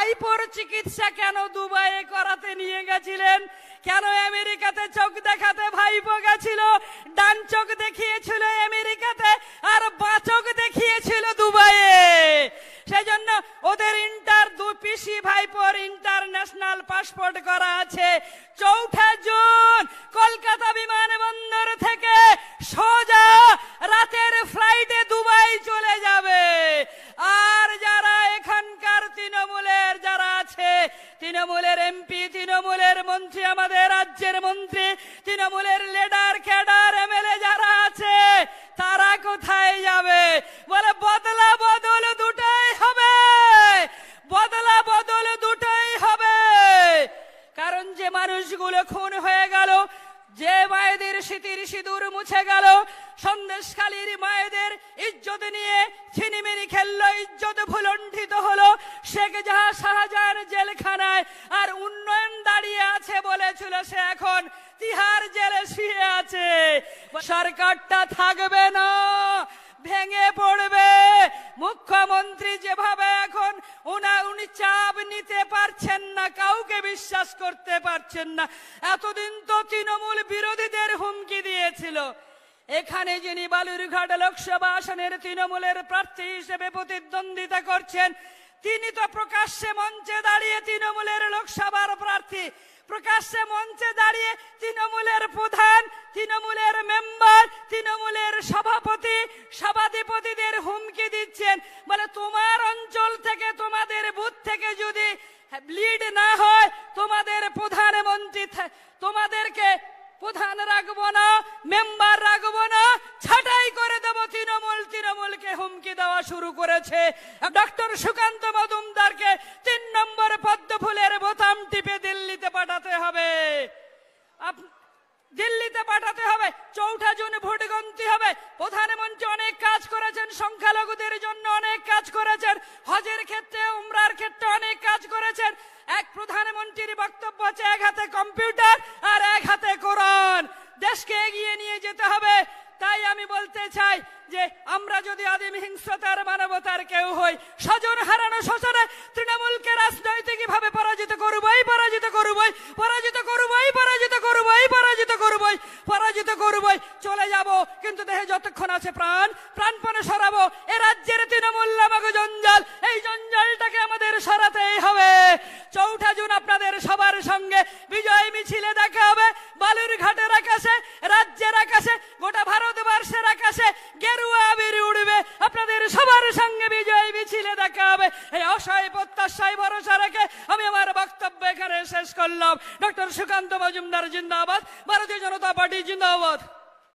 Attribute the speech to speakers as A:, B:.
A: ভাইপোর চিকিৎসা কেন দুবাইয়ে করাতে নিয়ে গেছিলেন? কেন আমেরিকাতে চোখ দেখাতে ভাইপো গেছিল? ডান চোখ দেখিয়েছিল আমেরিকাতে আর বাঁ চোখ দেখিয়েছিল দুবাইয়ে। সেজন্য ওদের পিসি ভাইপোর ইন্টারন্যাশনাল পাসপোর্ট করা আছে। 4 জুন কলকাতা বিমানবন্দর থেকে সোজা রাতের ফ্লাইটে দুবাই চলে যাবে। আর যারা এখানকার তৃণমূলের যারা আছে, তৃণমূলের এমপি, তৃণমূলের মন্ত্রী, আমাদের রাজ্যের মন্ত্রী, তৃণমূলের লিডার, ক্যাডার, এমএলএ যারা আছে, তারা কোথায় যাবে? বলে বদলা বদল দুটাই হবে, বদলা বদল দুটাই হবে। কারণ যে মানুষগুলো খুন হয়ে গেল, যে মায়েদের স্মৃতির সিঁদুর মুছে গেল, সন্দেশখালীর মায়েদের ইজ্জত নিয়ে ছিনিমিনি খেললো, ইজ্জত ভুলণ্ঠিত হলো, শেখ শাহজাহান জেলখানায় আর উন্নয়ন দাঁড়িয়ে আছে বলেছিল, সে এখন তিহার জেলে শুয়ে আছে। সরকারটা থাকবে না, ভেঙে পড়বে। মুখ্যমন্ত্রী যেভাবে এখন উনি চাপ নিতে পারছেন না, কাউকে বিশ্বাস করতে পারছেন না। এতদিন তো তৃণমূল বিরোধীদের হুমকি দিয়েছিল। এখানে যিনি বালুরঘাট লোকসভা আসনের তৃণমূলের প্রার্থী হিসেবে প্রতিদ্বন্দ্বিতা করছেন, তিনি তো প্রকাশ্যে মঞ্চে দাঁড়িয়ে তৃণমূলের লোকসভার প্রার্থী, প্রকাশ্যে মঞ্চে দাঁড়িয়ে তৃণমূলের প্রধান, তৃণমূলের মেম্বার, তৃণমূলের সভাপতি, সভাধিপতিদের হুমকি দিচ্ছেন। বলে তোমার অঞ্চল থেকে, তোমাদের বুথ থেকে যদি লিড না হয়, তোমাদের প্রধানমন্ত্রী, তোমাদেরকে প্রধান রাখবো না, মেম্বার রাখবো না, ছাঁটাই করে দেবো তৃণমূল। তৃণমূলকে হুমকি দেওয়া শুরু করেছে। ডক্টর সুকান্ত মজুমদারকে 3 নম্বর পদ্ম ফুলের বোতাম টিপে দিল্লিতে পাঠাতে হবে, দিল্লিতে পাঠাতে হবে। 4 জুন ভোট গণতি হবে। প্রধানমন্ত্রী অনেক কাজ করেছেন, সংখ্যালঘুদের জন্য অনেক কাজ করেছেন, হজের ক্ষেত্রে, উমরার ক্ষেত্রে অনেক কাজ করেছেন। এক প্রধানমন্ত্রীর বক্তব্য আছে, এক হাতে কম্পিউটার আর এক হাতে কোরআন। দেশকে এগিয়ে নিয়ে যেতে হবে। তাই আমি বলতে চাই যে আমরা যদি আদিম হিংস্রতার, মানবতার কেউ হই, স্বজন হারানো শোষণে তৃণমূলকে রাজনৈতিক ভাবে পরাজিত করবই, পরাজিত করবই, পরাজিত করবই, পরাজিত করবই, পরাজিত করবই, পরাজিত করবই। চলে যাব, কিন্তু দেহে যতক্ষণ আছে প্রাণ, প্রাণপণে সরাবো এ রাজ্যের তৃণমূল নামক জঞ্জাল। এই জঞ্জালটাকে আমাদের সরাতেই হবে। 4 জুন আপনাদের সবার সঙ্গে বিজয় মিছিলে দেখা হবে। বালুরঘাটের আকাশে, রাজ্যের আকাশে, গোটা ভারতবর্ষের আকাশে গেরুয়া আবির উড়বে। আপনাদের সবার সঙ্গে বিজয় মিছিলে দেখা হবে। এই আশায়, প্রত্যাশায়, ভরসা রেখে আমি আমার বক্তব্য এখানে শেষ করলাম। ডক্টর সুকান্ত মজুমদার জিন্দাবাদ, ভারতীয় জনতা পার্টি জিন্দাবাদ।